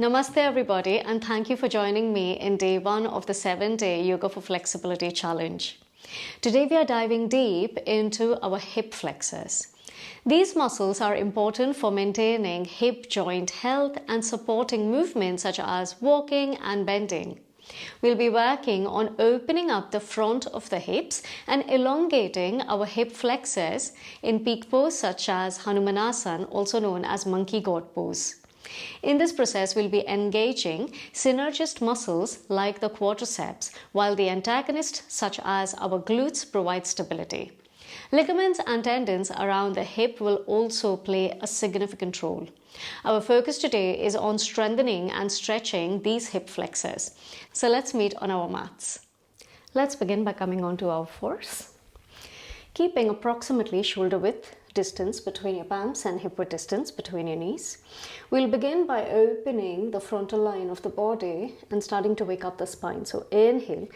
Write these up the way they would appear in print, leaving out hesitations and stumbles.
Namaste everybody, and thank you for joining me in day 1 of the 7-day Yoga for Flexibility challenge. Today we are diving deep into our hip flexors. These muscles are important for maintaining hip joint health and supporting movements such as walking and bending. We'll be working on opening up the front of the hips and elongating our hip flexors in peak pose such as Hanumanasana, also known as monkey god pose. In this process, we'll be engaging synergist muscles like the quadriceps, while the antagonist, such as our glutes, provide stability. Ligaments and tendons around the hip will also play a significant role. Our focus today is on strengthening and stretching these hip flexors. So let's meet on our mats. Let's begin by coming onto our fours. Keeping approximately shoulder width distance between your palms and hip width distance between your knees. We'll begin by opening the frontal line of the body and starting to wake up the spine. So inhale,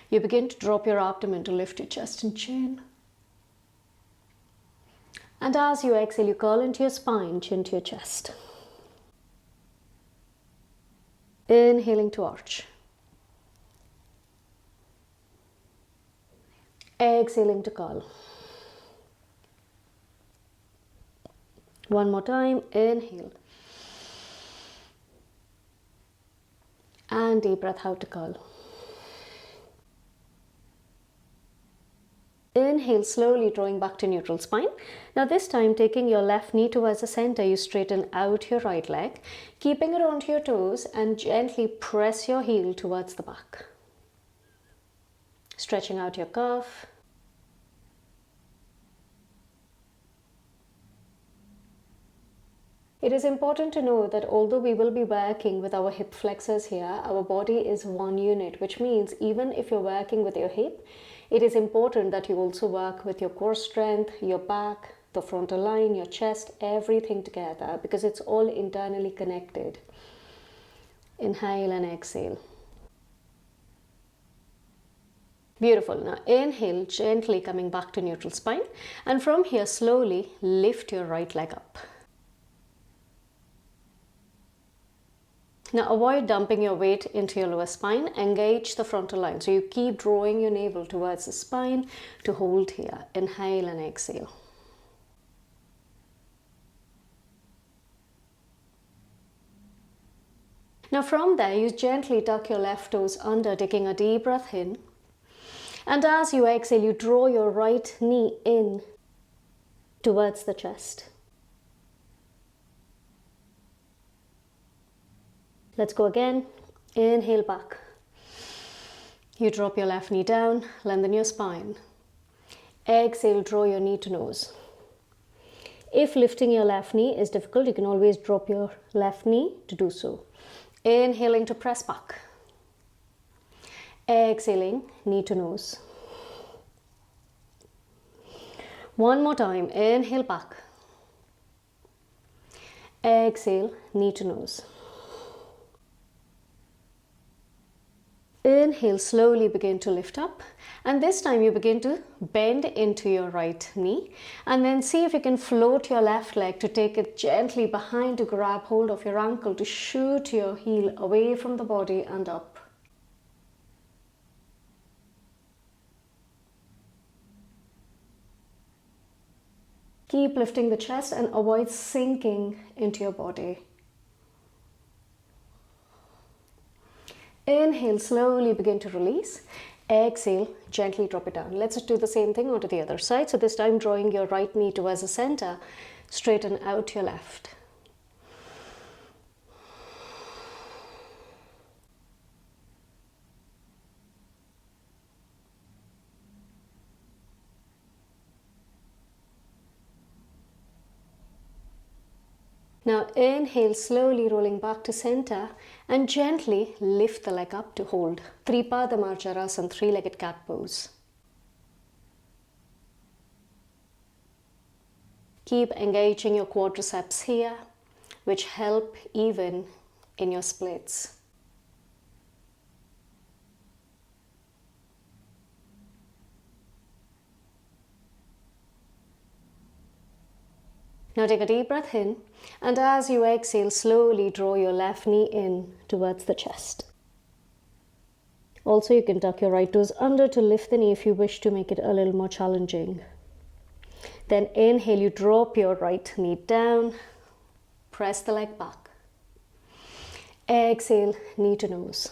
you begin to drop your abdomen to lift your chest and chin. And as you exhale, you curl into your spine, chin to your chest. Inhaling to arch. Exhaling to curl. One more time, inhale. And deep breath out to curl. Inhale, slowly drawing back to neutral spine. Now this time, taking your left knee towards the center, you straighten out your right leg, keeping it onto your toes and gently press your heel towards the back. Stretching out your calf. It is important to know that although we will be working with our hip flexors here, our body is one unit, which means even if you're working with your hip, it is important that you also work with your core strength, your back, the frontal line, your chest, everything together, because it's all internally connected. Inhale and exhale. Beautiful. Now inhale, gently coming back to neutral spine, and from here slowly lift your right leg up. Now avoid dumping your weight into your lower spine, engage the frontal line. So you keep drawing your navel towards the spine to hold here. Inhale and exhale. Now from there, you gently tuck your left toes under, taking a deep breath in. And as you exhale, you draw your right knee in towards the chest. Let's go again. Inhale back. You drop your left knee down, lengthen your spine. Exhale, draw your knee to nose. If lifting your left knee is difficult, you can always drop your left knee to do so. Inhaling to press back. Exhaling, knee to nose. One more time. Inhale back. Exhale, knee to nose. Inhale, slowly begin to lift up, and this time you begin to bend into your right knee, and then see if you can float your left leg to take it gently behind to grab hold of your ankle to shoot your heel away from the body and up. Keep lifting the chest and avoid sinking into your body. Inhale, slowly begin to release. Exhale, gently drop it down. Let's do the same thing onto the other side. So this time drawing your right knee towards the center, straighten out your left. Now inhale, slowly rolling back to center and gently lift the leg up to hold. Tripada Marjarasana, three-legged cat pose. Keep engaging your quadriceps here, which help even in your splits. Now take a deep breath in, and as you exhale, slowly draw your left knee in towards the chest. Also, you can tuck your right toes under to lift the knee if you wish to make it a little more challenging. Then inhale, you drop your right knee down, press the leg back. Exhale, knee to nose.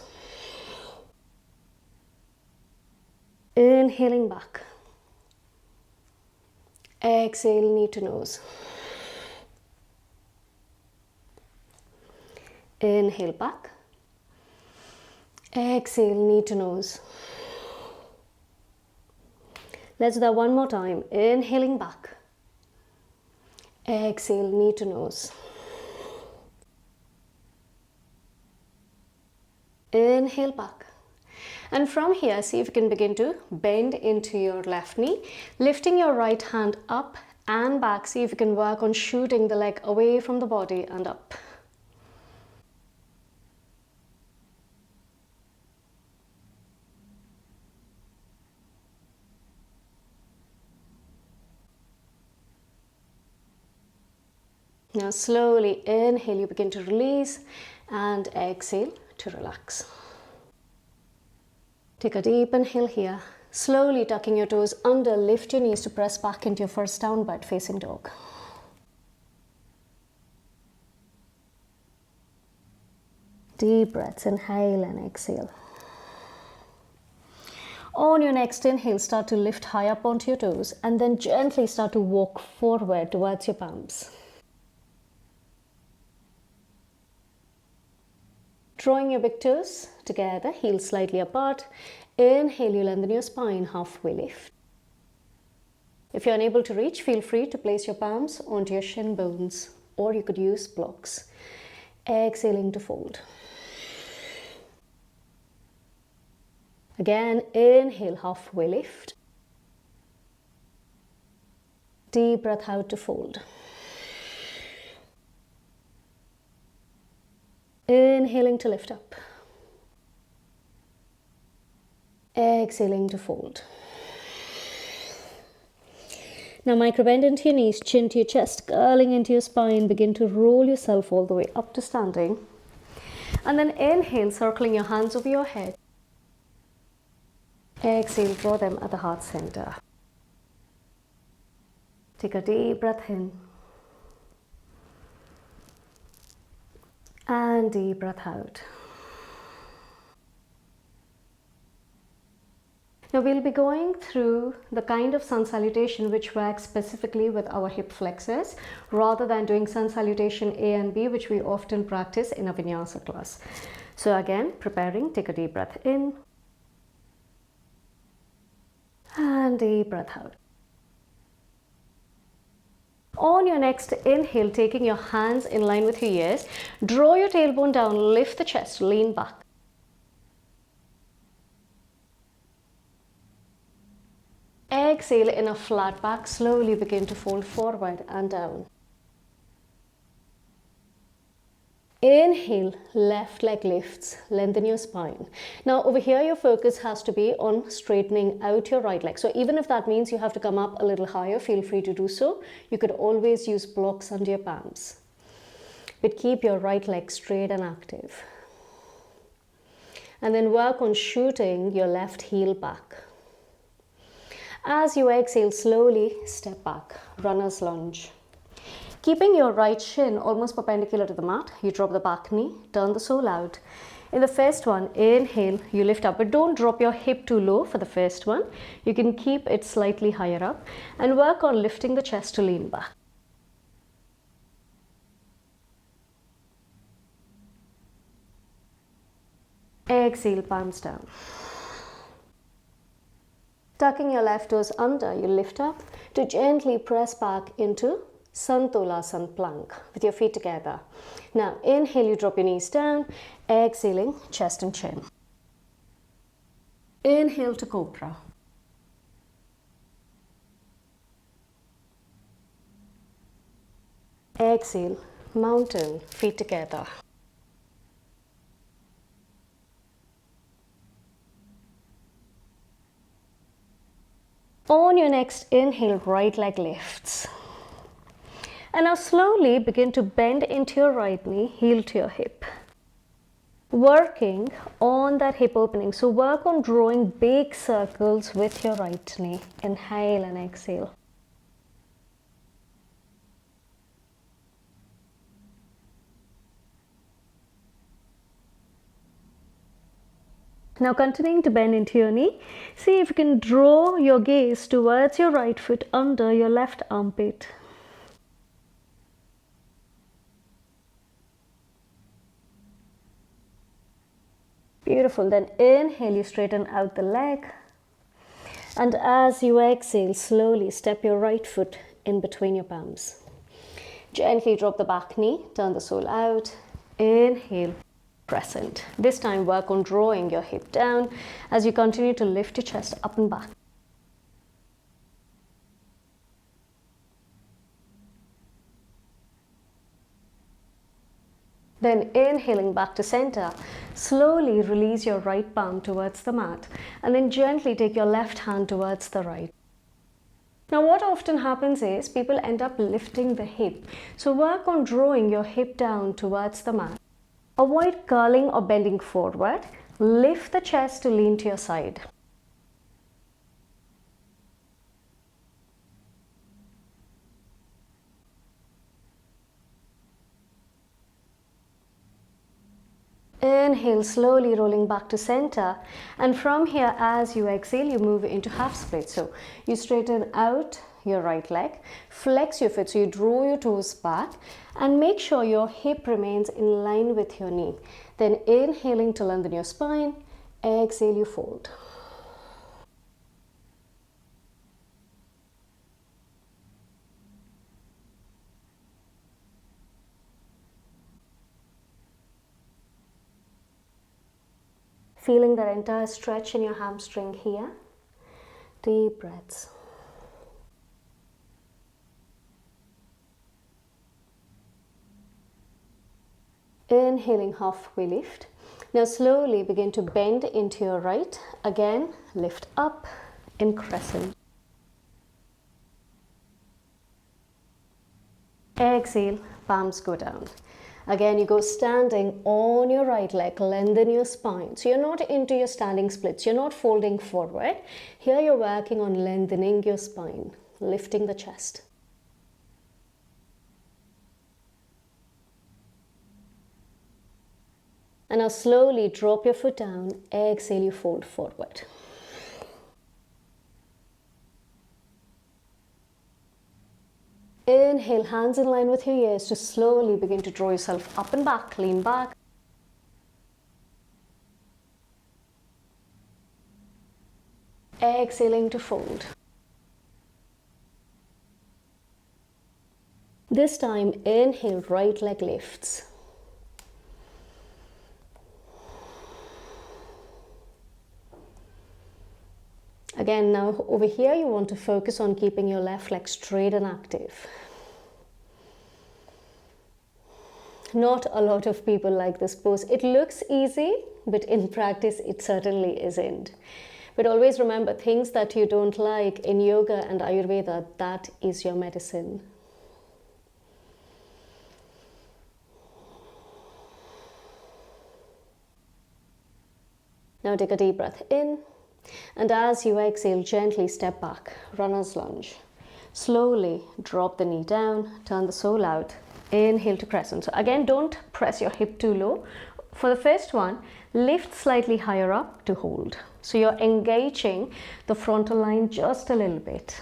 Inhaling back. Exhale, knee to nose. Inhale back. Exhale, knee to nose. Let's do that one more time. Inhaling back. Exhale, knee to nose. Inhale back. And from here, see if you can begin to bend into your left knee, lifting your right hand up and back. See if you can work on shooting the leg away from the body and up. Now slowly inhale, you begin to release, and exhale to relax. Take a deep inhale here. Slowly tucking your toes under, lift your knees to press back into your first downward facing dog. Deep breaths, inhale and exhale. On your next inhale, start to lift high up onto your toes and then gently start to walk forward towards your palms. Drawing your big toes together, heels slightly apart. Inhale, you lengthen your spine, halfway lift. If you're unable to reach, feel free to place your palms onto your shin bones, or you could use blocks. Exhaling to fold. Again, inhale, halfway lift. Deep breath out to fold. Inhaling to lift up. Exhaling to fold. Now microbend into your knees, chin to your chest, curling into your spine. Begin to roll yourself all the way up to standing. And then inhale, circling your hands over your head. Exhale, draw them at the heart center. Take a deep breath in. And deep breath out. Now we'll be going through the kind of sun salutation which works specifically with our hip flexors rather than doing sun salutation A and B, which we often practice in a vinyasa class. So again, preparing, take a deep breath in and deep breath out. On your next inhale, taking your hands in line with your ears, draw your tailbone down, lift the chest, lean back. Exhale in a flat back, slowly begin to fold forward and down. Inhale, left leg lifts, lengthen your spine. Now over here your focus has to be on straightening out your right leg. So even if that means you have to come up a little higher, feel free to do so. You could always use blocks under your palms. But keep your right leg straight and active. And then work on shooting your left heel back. As you exhale, slowly step back, runner's lunge. Keeping your right shin almost perpendicular to the mat, you drop the back knee, turn the sole out. In the first one, inhale, you lift up, but don't drop your hip too low for the first one. You can keep it slightly higher up and work on lifting the chest to lean back. Exhale, palms down. Tucking your left toes under, you lift up to gently press back into Santolasana plank with your feet together. Now inhale, you drop your knees down, exhaling, chest and chin. Inhale to cobra. Exhale, mountain, feet together. On your next inhale, right leg lifts. And now slowly begin to bend into your right knee, heel to your hip. Working on that hip opening. So work on drawing big circles with your right knee. Inhale and exhale. Now continuing to bend into your knee, see if you can draw your gaze towards your right foot under your left armpit. Beautiful. Then inhale, you straighten out the leg. And as you exhale, slowly step your right foot in between your palms. Gently drop the back knee, turn the sole out. Inhale, crescent. This time work on drawing your hip down as you continue to lift your chest up and back. Then inhaling back to center, slowly release your right palm towards the mat and then gently take your left hand towards the right. Now what often happens is people end up lifting the hip. So work on drawing your hip down towards the mat. Avoid curling or bending forward. Lift the chest to lean to your side. Inhale, slowly rolling back to center, and from here as you exhale you move into half split. So you straighten out your right leg, flex your foot, so you draw your toes back and make sure your hip remains in line with your knee. Then inhaling to lengthen your spine, exhale you fold. Feeling that entire stretch in your hamstring here. Deep breaths. Inhaling, halfway lift. Now slowly begin to bend into your right. Again, lift up in crescent. Exhale, palms go down. Again, you go standing on your right leg, lengthen your spine. So you're not into your standing splits, you're not folding forward. Here you're working on lengthening your spine, lifting the chest. And now slowly drop your foot down, exhale, you fold forward. Inhale, hands in line with your ears to slowly begin to draw yourself up and back, lean back. Exhaling to fold. This time, inhale, right leg lifts. Again, now over here you want to focus on keeping your left leg straight and active. Not a lot of people like this pose. It looks easy, but in practice it certainly isn't. But always remember, things that you don't like in yoga and Ayurveda, that is your medicine. Now take a deep breath in. And as you exhale, gently step back, runner's lunge. Slowly drop the knee down, turn the sole out, inhale to crescent. So again, don't press your hip too low. For the first one, lift slightly higher up to hold. So you're engaging the frontal line just a little bit.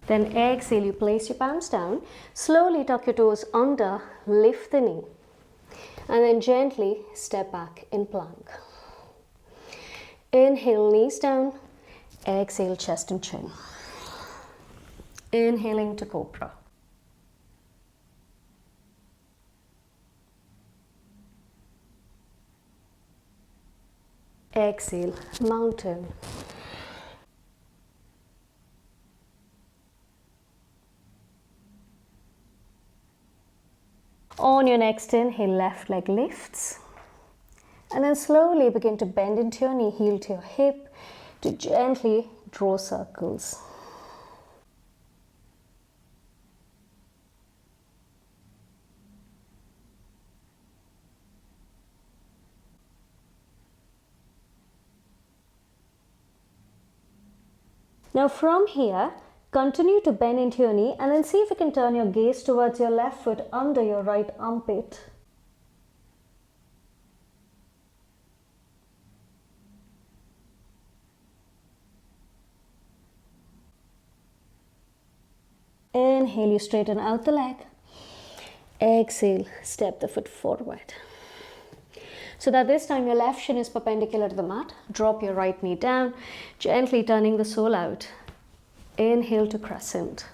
Then exhale, you place your palms down, slowly tuck your toes under, lift the knee, and then gently step back in plank. Inhale, knees down, exhale, chest and chin. Inhaling to cobra. Exhale, mountain. On your next inhale, left leg lifts. And then slowly begin to bend into your knee, heel to your hip, to gently draw circles. Now from here, continue to bend into your knee and then see if you can turn your gaze towards your left foot under your right armpit. Inhale, you straighten out the leg. Exhale, step the foot forward. So that this time your left shin is perpendicular to the mat. Drop your right knee down, gently turning the sole out. Inhale to crescent.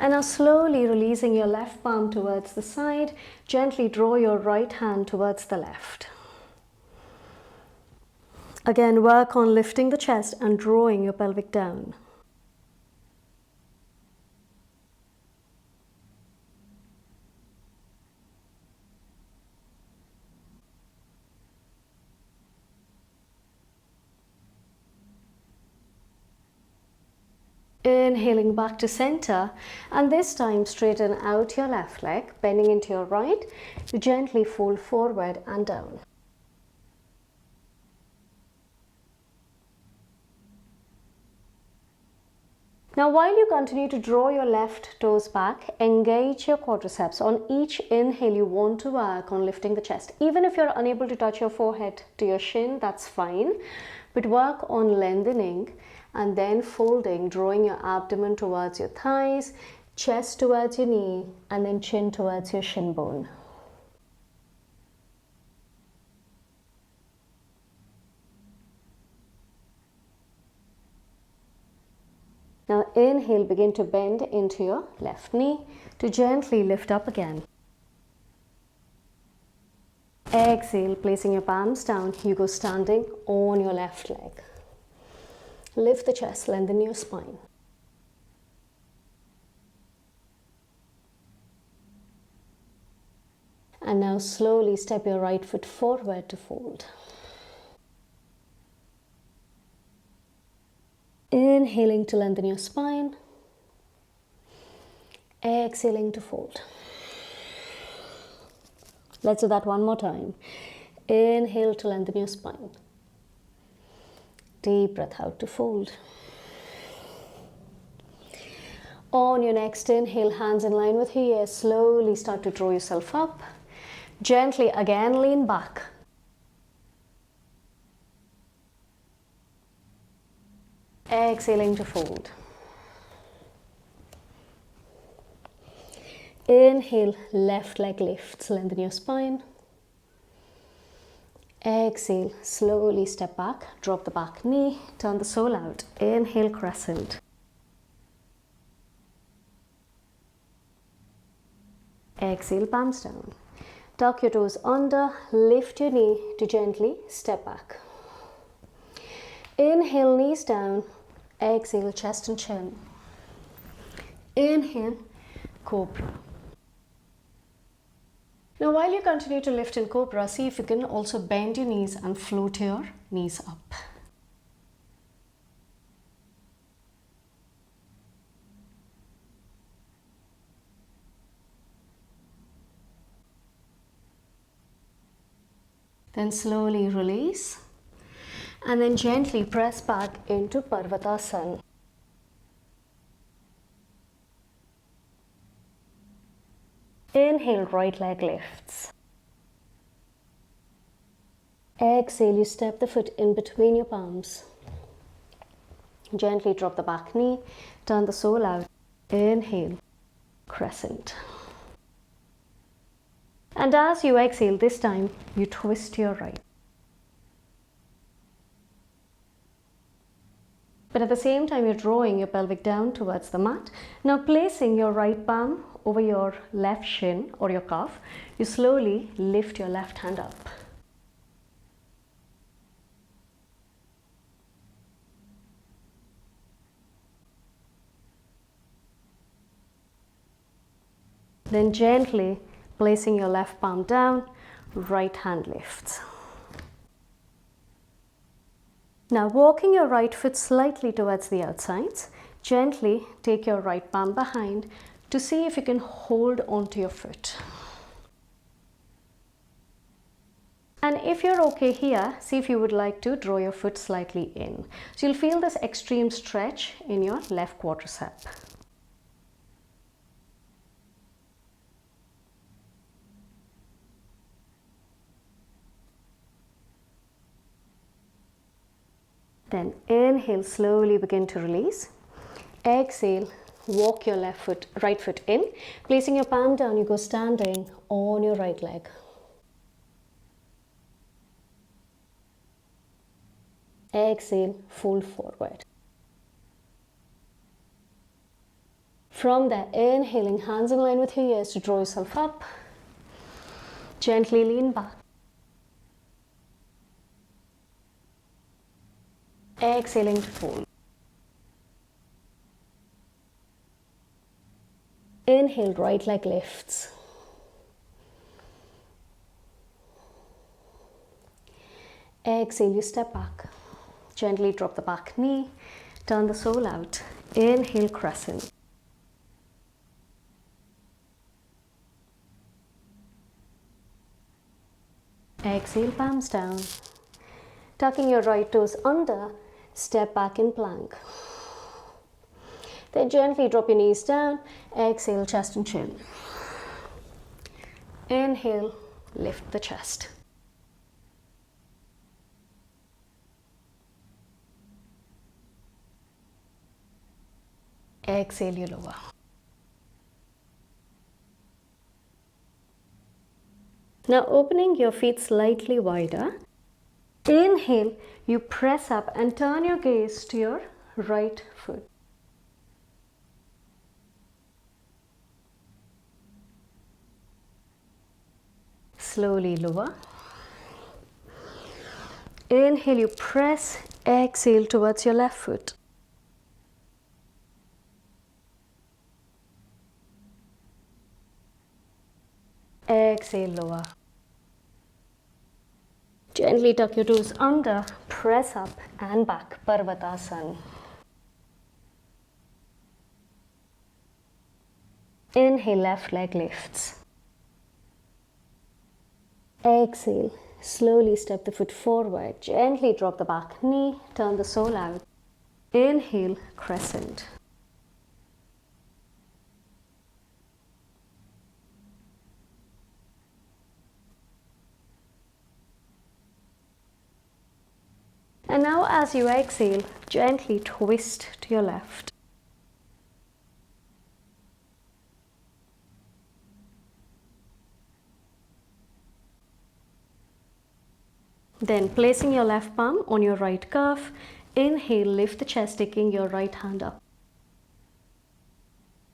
And now slowly releasing your left palm towards the side, gently draw your right hand towards the left. Again, work on lifting the chest and drawing your pelvic down. Inhaling back to center, and this time straighten out your left leg, bending into your right, gently fold forward and down. Now while you continue to draw your left toes back, engage your quadriceps. On each inhale you want to work on lifting the chest. Even if you're unable to touch your forehead to your shin, that's fine, but work on lengthening and then folding, drawing your abdomen towards your thighs, chest towards your knee, and then chin towards your shin bone. Now inhale, begin to bend into your left knee to gently lift up again. Exhale, placing your palms down, you go standing on your left leg. Lift the chest, lengthen your spine. And now slowly step your right foot forward to fold. Inhaling to lengthen your spine. Exhaling to fold. Let's do that one more time. Inhale to lengthen your spine. Deep breath out to fold. On your next inhale, hands in line with your ears, slowly start to draw yourself up. Gently again lean back. Exhaling to fold. Inhale, left leg lifts, lengthen your spine. Exhale, slowly step back, drop the back knee, turn the sole out. Inhale, crescent. Exhale, palms down. Tuck your toes under, lift your knee to gently step back. Inhale, knees down. Exhale, chest and chin. Inhale, cobra. Now while you continue to lift in cobra, see if you can also bend your knees and float your knees up. Then slowly release and then gently press back into Parvatasana. Inhale, right leg lifts. Exhale, you step the foot in between your palms. Gently drop the back knee, turn the sole out. Inhale, crescent. And as you exhale, this time you twist your right. but at the same time you're drawing your pelvic down towards the mat. Now placing your right palm over your left shin or your calf, you slowly lift your left hand up. Then gently placing your left palm down, right hand lifts. Now walking your right foot slightly towards the outsides, gently take your right palm behind to see if you can hold onto your foot. And if you're okay here, see if you would like to draw your foot slightly in. So you'll feel this extreme stretch in your left quadricep. Then inhale, slowly begin to release. Exhale, walk your right foot in. Placing your palm down, you go standing on your right leg. Exhale, fold forward. From there, inhaling, hands in line with your ears to draw yourself up. Gently lean back. Exhaling to fold. Inhale, right leg lifts. Exhale, you step back. Gently drop the back knee. Turn the sole out. Inhale, crescent. Exhale, palms down. Tucking your right toes under, step back in plank. Then gently drop your knees down. Exhale, chest and chin. Inhale, lift the chest. Exhale, you lower. Now opening your feet slightly wider. Inhale, you press up and turn your gaze to your right foot. Slowly lower. Inhale, you press, exhale towards your left foot. Exhale, lower. Gently tuck your toes under, press up and back, Parvatasana. Inhale, left leg lifts. Exhale, slowly step the foot forward, gently drop the back knee, turn the sole out. Inhale, crescent. And now as you exhale, gently twist to your left. Then placing your left palm on your right calf, inhale, lift the chest, taking your right hand up.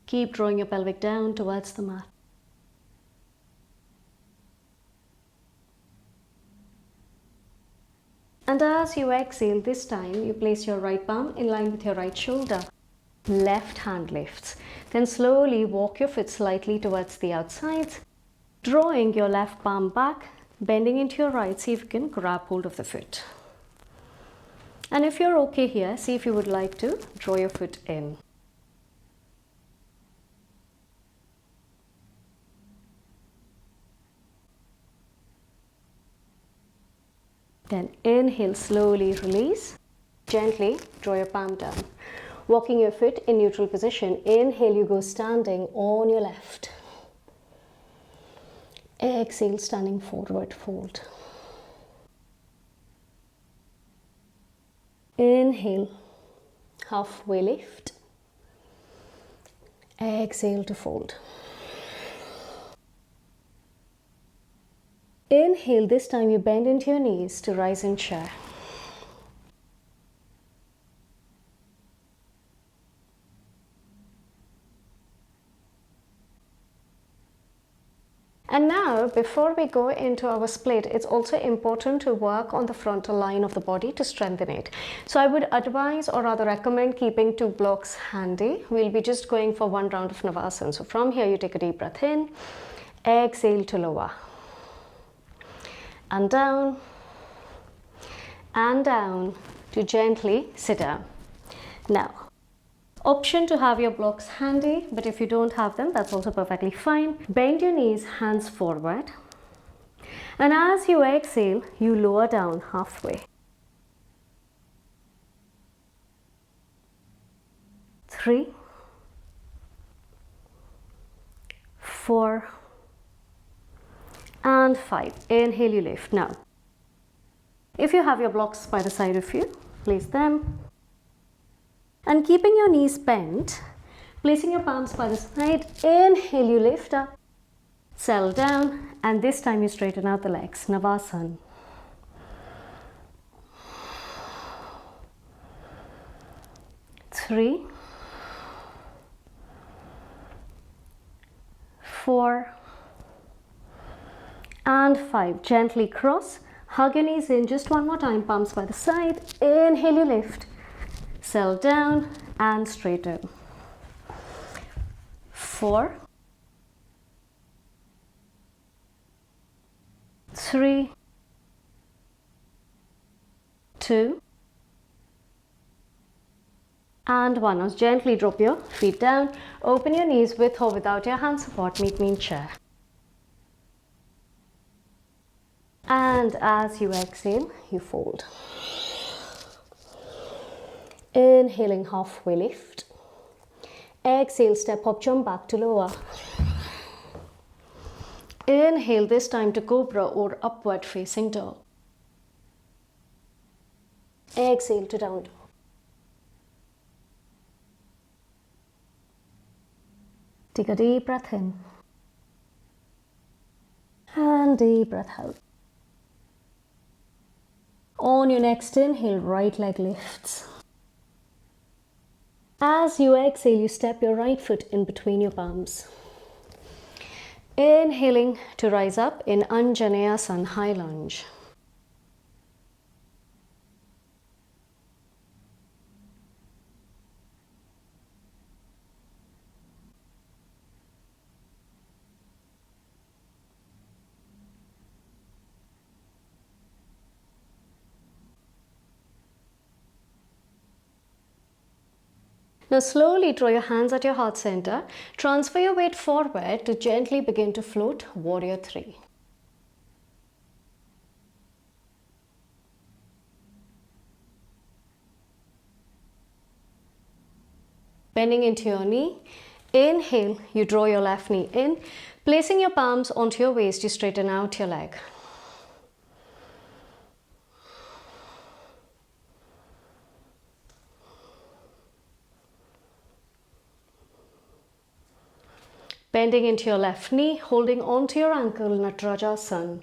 Keep drawing your pelvic down towards the mat. And as you exhale, this time you place your right palm in line with your right shoulder. Left hand lifts. Then slowly walk your foot slightly towards the outside, drawing your left palm back, bending into your right. See if you can grab hold of the foot. And if you're okay here, see if you would like to draw your foot in. Then inhale, slowly release. Gently draw your palm down. Walking your foot in neutral position. Inhale, you go standing on your left. Exhale, standing forward fold. Inhale, halfway lift. Exhale to fold. Inhale, this time you bend into your knees to rise in chair. And now, before we go into our split, it's also important to work on the frontal line of the body to strengthen it. So I would advise, or rather recommend, keeping 2 blocks handy. We'll be just going for 1 round of Navasana. So from here, you take a deep breath in, exhale to lower, and down to gently sit down. Now, option to have your blocks handy, but if you don't have them, that's also perfectly fine. Bend your knees, hands forward. And as you exhale, you lower down halfway. 3, 4, and 5. Inhale, you lift. Now, if you have your blocks by the side of you, place them. And keeping your knees bent, placing your palms by the side, inhale, you lift up, settle down, and this time you straighten out the legs, Navasana. Three, 4, and 5. Gently cross, hug your knees in just one more time, palms by the side, inhale, you lift. Settle down and straighten. 4, 3, 2, and 1. Now gently drop your feet down. Open your knees with or without your hand support. Meet me in chair. And as you exhale, you fold. Inhaling, halfway lift. Exhale, step up, jump back to lower. Inhale, this time to cobra or upward facing dog. Exhale to down dog. Take a deep breath in. And deep breath out. On your next inhale, right leg lifts. As you exhale, you step your right foot in between your palms. Inhaling to rise up in Anjaneyasana, high lunge. Now slowly draw your hands at your heart center. Transfer your weight forward to gently begin to float, warrior 3. Bending into your knee. Inhale, you draw your left knee in. Placing your palms onto your waist, you straighten out your leg. Bending into your left knee, holding onto your ankle, Marjarasana.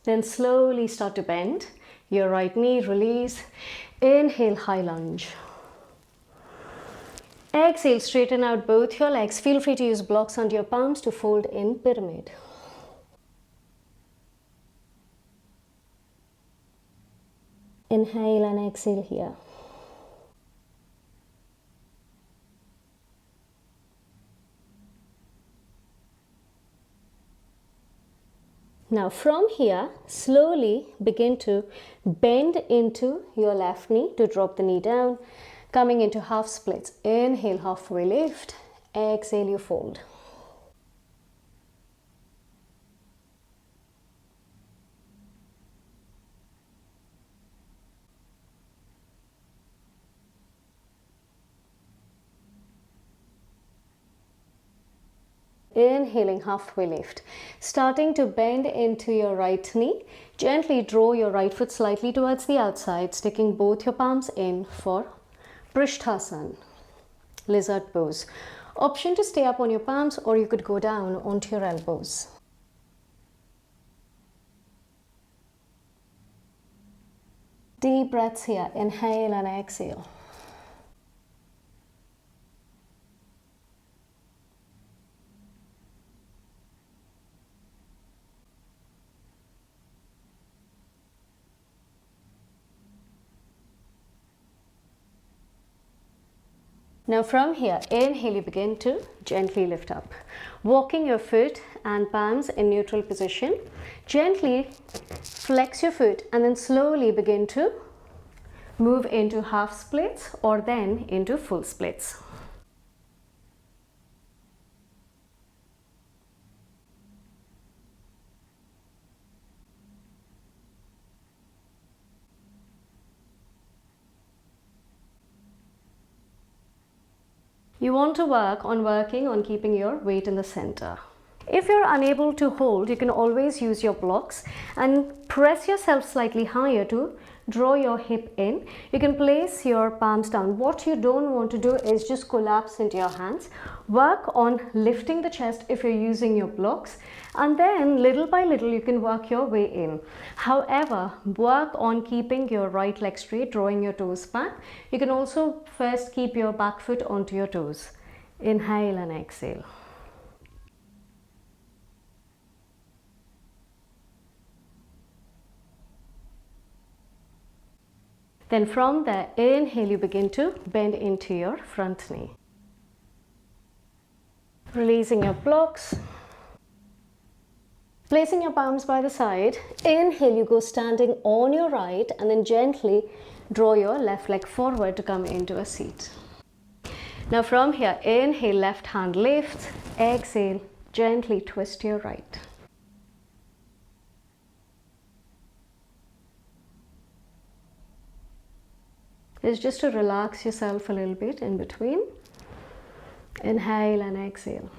Then slowly start to bend. Your right knee, release. Inhale, high lunge. Exhale, straighten out both your legs. Feel free to use blocks under your palms to fold in pyramid. Inhale and exhale here. Now from here, slowly begin to bend into your left knee to drop the knee down, coming into half splits. Inhale, halfway lift. Exhale, you fold. Inhaling, halfway lift. Starting to bend into your right knee. Gently draw your right foot slightly towards the outside, sticking both your palms in for Prishthasana, lizard pose. Option to stay up on your palms, or you could go down onto your elbows. Deep breaths here. Inhale and exhale. Now from here, inhale, you begin to gently lift up. Walking your foot and palms in neutral position. Gently flex your foot and then slowly begin to move into half splits or then into full splits. You want to working on keeping your weight in the center. If you're unable to hold, you can always use your blocks and press yourself slightly higher to draw your hip in. You can place your palms down. What you don't want to do is just collapse into your hands. Work on lifting the chest if you're using your blocks, and then little by little you can work your way in. However, work on keeping your right leg straight, drawing your toes back. You can also first keep your back foot onto your toes. Inhale and exhale. Then from there, inhale, you begin to bend into your front knee. Releasing your blocks. Placing your palms by the side. Inhale, you go standing on your right and then gently draw your left leg forward to come into a seat. Now from here, inhale, left hand lifts. Exhale, gently twist your right. It's just to relax yourself a little bit in between. Inhale and exhale.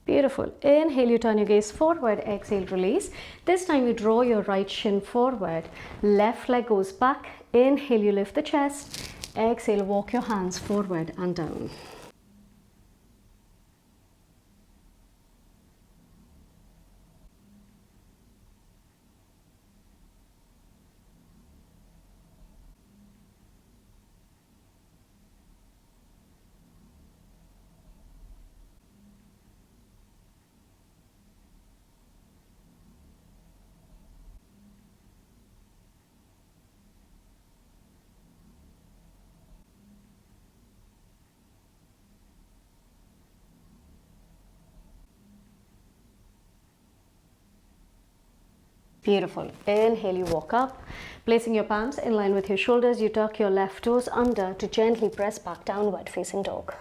Beautiful. Inhale, you turn your gaze forward. Exhale, release. This time you draw your right shin forward. Left leg goes back. Inhale, you lift the chest. Exhale, walk your hands forward and down. Beautiful. Inhale, you walk up. Placing your palms in line with your shoulders, you tuck your left toes under to gently press back downward facing dog.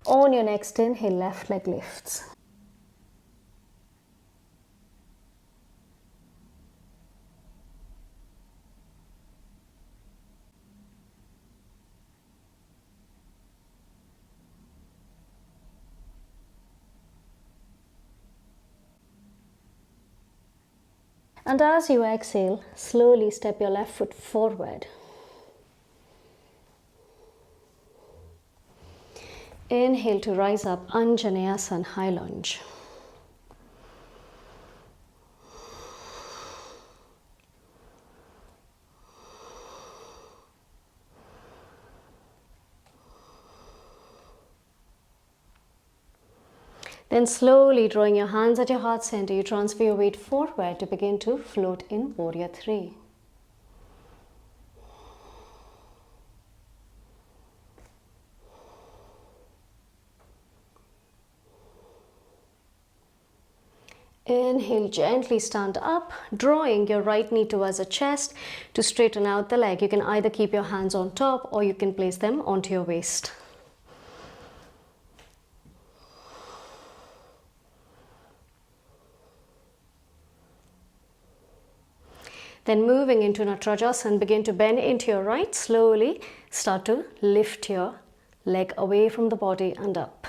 On your next inhale, left leg lifts. And as you exhale, slowly step your left foot forward. Inhale to rise up, Anjaneyasana, high lunge. Then slowly drawing your hands at your heart center, you transfer your weight forward to begin to float in Warrior 3. Inhale, gently stand up, drawing your right knee towards the chest to straighten out the leg. You can either keep your hands on top or you can place them onto your waist. Then moving into Natarajasana, begin to bend into your right. Slowly start to lift your leg away from the body and up.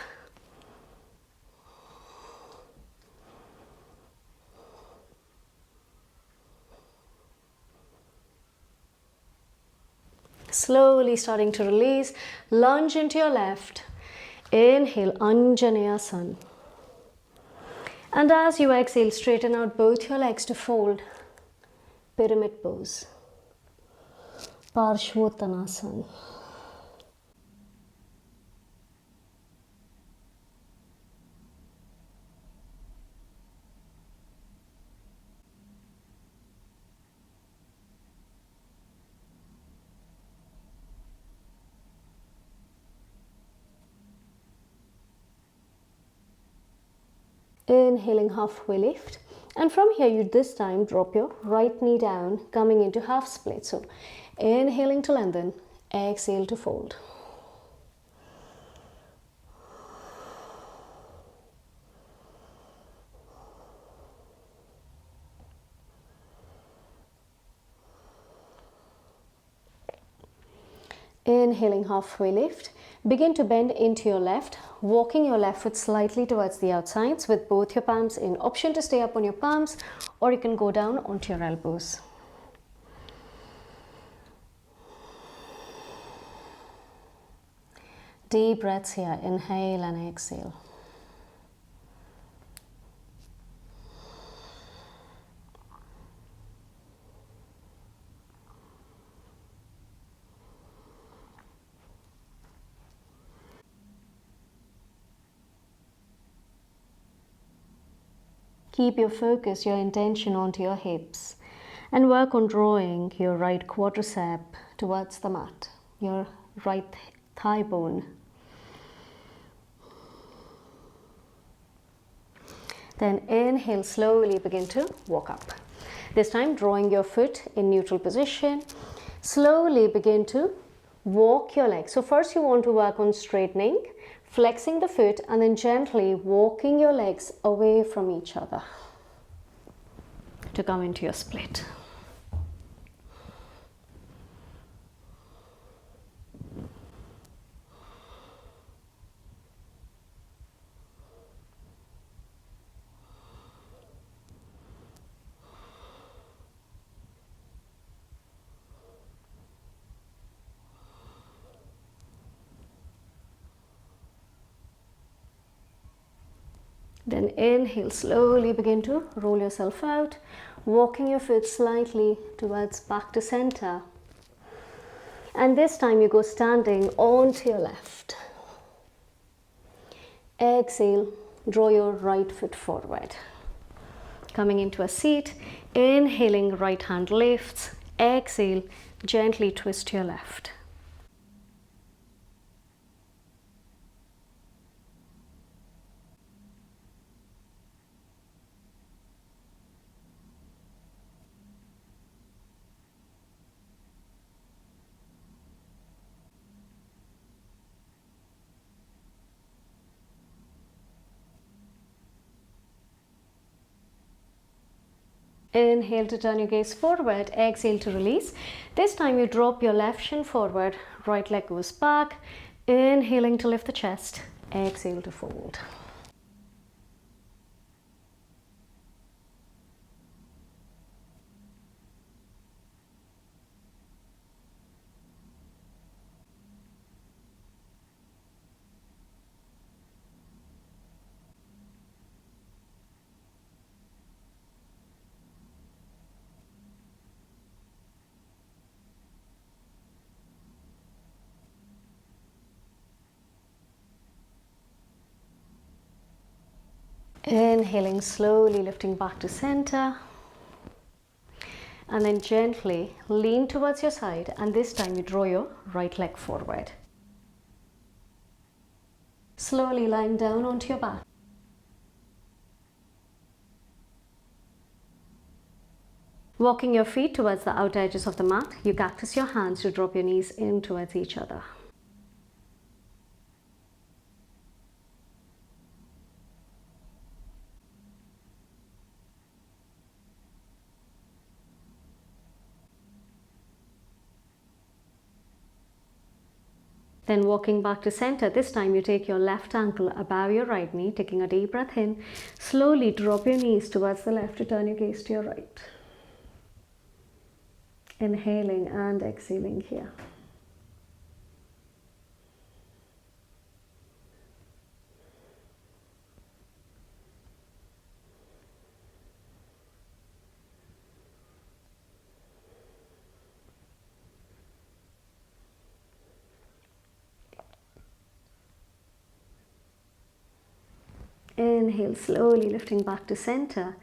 Slowly starting to release. Lunge into your left. Inhale, Anjaneyasana. And as you exhale, straighten out both your legs to fold. Pyramid pose. Parshvottanasana. Inhaling, halfway lift. And from here, you this time drop your right knee down, coming into half split. So inhaling to lengthen, exhale to fold. Inhaling, halfway lift. Begin to bend into your left, walking your left foot slightly towards the outsides with both your palms in. Option to stay up on your palms, or you can go down onto your elbows. Deep breaths here. Inhale and exhale. Keep your focus, your intention onto your hips, and work on drawing your right quadricep towards the mat, your right thigh bone. Then inhale, slowly begin to walk up. This time drawing your foot in neutral position. Slowly begin to walk your legs. So first you want to work on straightening, flexing the foot, and then gently walking your legs away from each other to come into your split. Then inhale, slowly begin to roll yourself out, walking your foot slightly towards back to center. And this time you go standing onto your left. Exhale, draw your right foot forward. Coming into a seat, inhaling, right hand lifts. Exhale, gently twist to your left. Inhale to turn your gaze forward, exhale to release. This time you drop your left shin forward, right leg goes back. Inhaling to lift the chest, exhale to fold. Inhaling, slowly lifting back to center. And then gently lean towards your side, and this time you draw your right leg forward. Slowly lying down onto your back. Walking your feet towards the outer edges of the mat, you cactus your hands to drop your knees in towards each other. Then walking back to center, this time you take your left ankle above your right knee, taking a deep breath in. Slowly drop your knees towards the left to turn your gaze to your right. Inhaling and exhaling here. Inhale, slowly lifting back to center.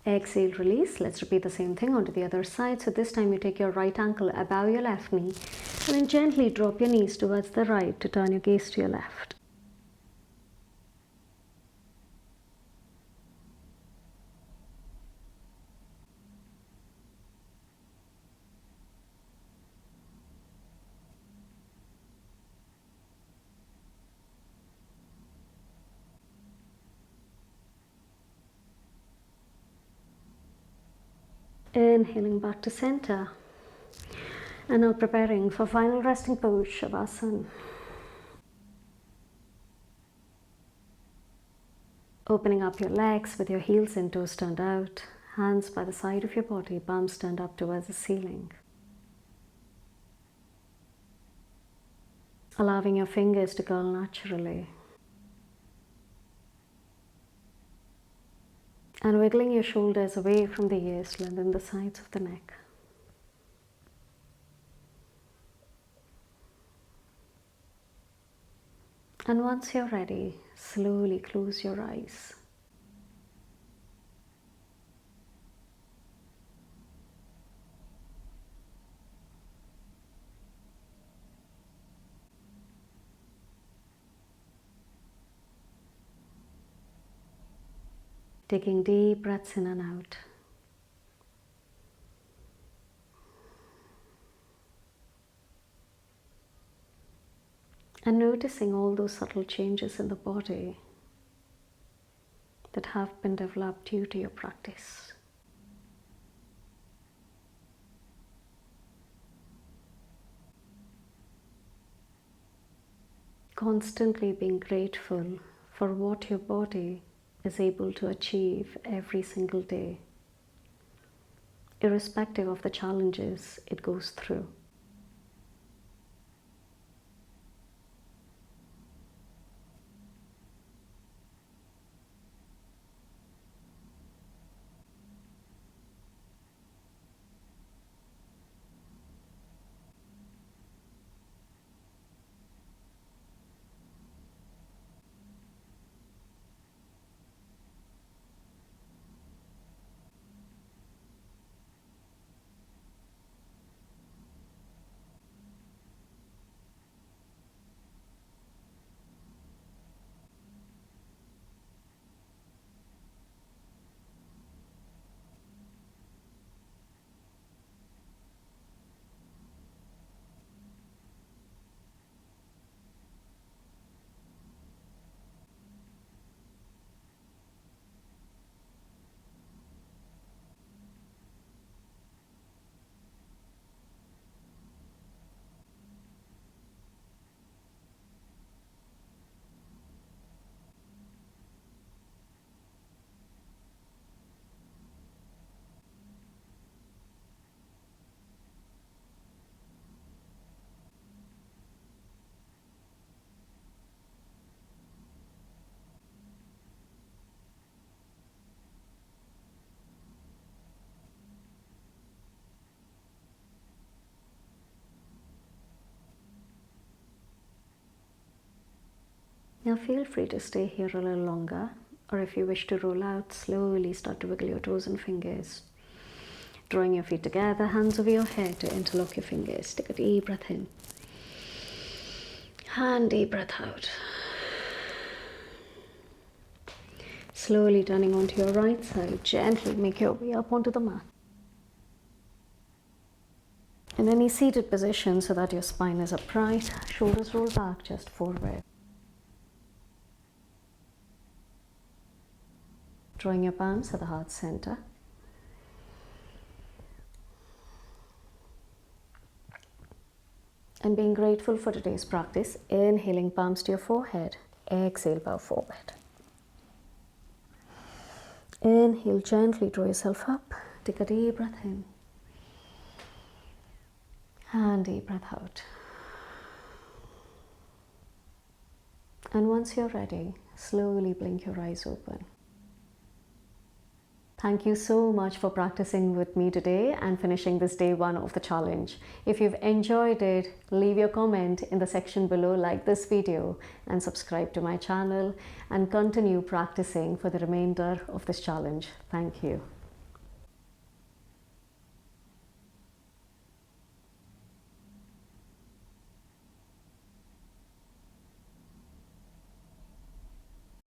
Exhale, release. Let's repeat the same thing onto the other side. So this time you take your right ankle above your left knee and then gently drop your knees towards the right to turn your gaze to your left. Inhaling back to center. And now preparing for final resting pose, Shavasana. Opening up your legs with your heels and toes turned out. Hands by the side of your body, palms turned up towards the ceiling. Allowing your fingers to curl naturally. And wiggling your shoulders away from the ears to lengthen the sides of the neck. And once you're ready, slowly close your eyes. Taking deep breaths in and out. And noticing all those subtle changes in the body that have been developed due to your practice. Constantly being grateful for what your body is able to achieve every single day, irrespective of the challenges it goes through. Now feel free to stay here a little longer, or if you wish to roll out, slowly start to wiggle your toes and fingers. Drawing your feet together, hands over your head to interlock your fingers. Take a deep breath in. And deep breath out. Slowly turning onto your right side, gently make your way up onto the mat. In any seated position so that your spine is upright, shoulders roll back, just forward. Drawing your palms at the heart center. And being grateful for today's practice, inhaling palms to your forehead, exhale, bow forward. Inhale, gently draw yourself up, take a deep breath in. And deep breath out. And once you're ready, slowly blink your eyes open. Thank you so much for practicing with me today and finishing this day 1 of the challenge. If you've enjoyed it, leave your comment in the section below, like this video and subscribe to my channel, and continue practicing for the remainder of this challenge. Thank you.